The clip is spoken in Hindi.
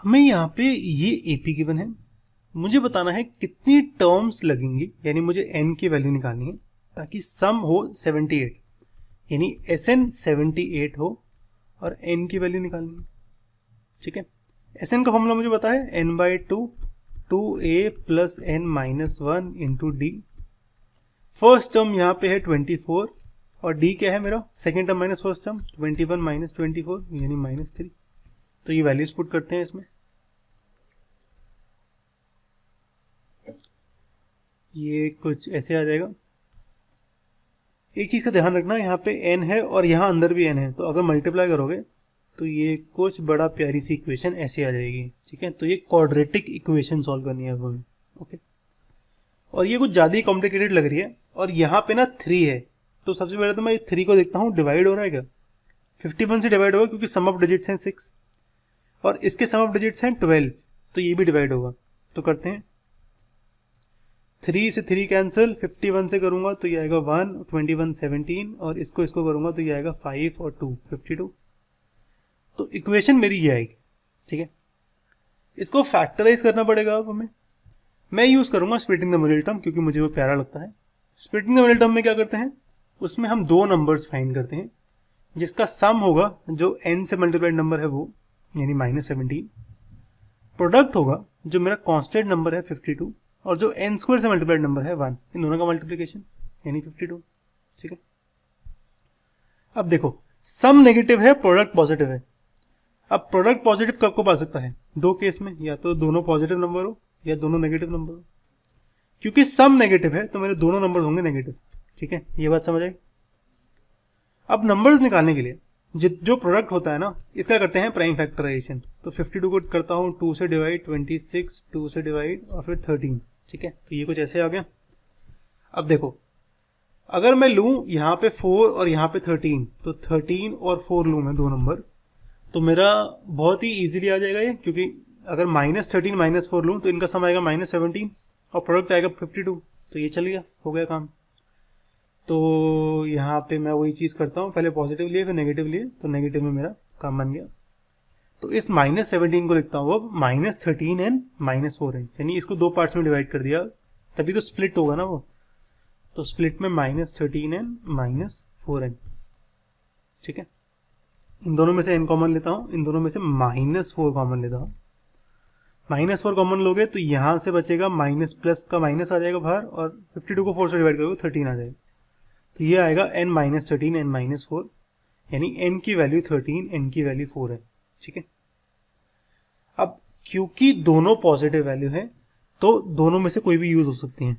हमें यहाँ पे ये एपी गिवन है, मुझे बताना है कितनी टर्म्स लगेंगी, यानी मुझे एन की वैल्यू निकालनी है ताकि सम हो 78, यानी एसएन 78 हो और एन की वैल्यू निकालनी है। ठीक है, एसएन का फॉर्मूला मुझे पता है n/2 2a plus n minus 1 into D. First term यहाँ पे है 24 और डी क्या है मेरा, second term minus first term 21 minus 24 यानी -3। तो ये वैल्यूज पुट करते हैं इसमें, ये कुछ ऐसे आ जाएगा। एक चीज़ का ध्यान रखना, यहाँ पे n है और यहाँ अंदर भी n है, तो अगर मल्टीप्लाई करोगे तो ये कुछ बड़ा प्यारी सी इक्वेशन ऐसे आ जाएगी। ठीक है, तो ये क्वाड्रेटिक इक्वेशन सॉल्व करनी है हमें। ओके, और ये कुछ ज़्यादा ही कॉम्प्लिकेटेड लग रही है और यहाँ पे ना 3 है, तो सबसे पहले तो मैं 3 को देखता हूँ डिवाइड हो रहा है क्या। 51 से डिवाइड होगा क्योंकि सम ऑफ डिजिट्स हैं 6 और इसके सम ऑफ डिजिट्स हैं 12, तो ये भी डिवाइड होगा। तो करते हैं, 3 से 3 कैंसिल, 51 से करूंगा तो ये आएगा 1, 21 17 और इसको करूंगा तो ये आएगा 5 और 2 52। तो इक्वेशन मेरी ये आएगी। ठीक है, इसको फैक्टराइज करना पड़ेगा अब हमें। मैं यूज करूंगा स्प्लिटिंग द मिडिल टर्म क्योंकि मुझे वो प्यारा लगता है। स्प्लिटिंग द मिडिल टर्म में क्या करते हैं, उसमें हम दो नंबर्स फाइंड करते हैं जिसका सम होगा जो n से मल्टीप्लाइड नंबर है वो, यानी -17। प्रोडक्ट होगा जो मेरा कांस्टेंट नंबर है 52 और जो n² से मल्टीप्लाइड नंबर है 1, इन दोनों का मल्टीप्लिकेशन यानी 52। ठीक है, अब देखो सम नेगेटिव है, प्रोडक्ट पॉजिटिव है। अब प्रोडक्ट पॉजिटिव कब को पा सकता है, दो केस में, या तो दोनों पॉजिटिव नंबर हो या दोनों नेगेटिव नंबर हो। क्योंकि सम नेगेटिव है तो मेरे दोनों नंबर होंगे नेगेटिव। ठीक है, ये बात समझ आई। अब नंबर्स निकालने के लिए जो प्रोडक्ट होता है ना, इसका करते हैं प्राइम फैक्टराइजेशन। तो 52 को करता हूँ 2 से डिवाइड, 26 2 से डिवाइड और फिर 13। ठीक है, तो ये कुछ ऐसे आ गया। अब देखो, अगर मैं लूँ यहाँ पे 4 और यहाँ पे 13, तो 13 और 4 लूँ मैं दो नंबर, तो मेरा बहुत ही इजीली आ जाएगा ये, क्योंकि अगर -13 -4 लूँ तो इनका सम आएगा -17 और प्रोडक्ट आएगा 52। तो ये चल गया, हो गया काम। तो यहाँ पे मैं वही चीज़ करता हूँ, पहले पॉजिटिव लिए फिर नेगेटिव लिए, तो नेगेटिव में मेरा काम बन गया। तो इस -17 को लिखता हूँ अब -13n -4n, यानी इसको दो पार्ट्स में डिवाइड कर दिया, तभी तो स्प्लिट होगा ना वो। तो स्प्लिट में -13n -4n। ठीक है, इन दोनों में से n कॉमन लेता हूँ, इन दोनों में से -4 कॉमन लेता हूँ। -4 कॉमन लोगे तो यहाँ से बचेगा माइनस, प्लस का माइनस आ जाएगा बाहर और 52 को 4 से डिवाइड करोगे 13 आ जाएगा। तो ये आएगा n -13 n -4, यानी n की वैल्यू 13, n की वैल्यू 4 है। ठीक है, अब क्योंकि दोनों पॉजिटिव वैल्यू है तो दोनों में से कोई भी यूज हो सकती हैं।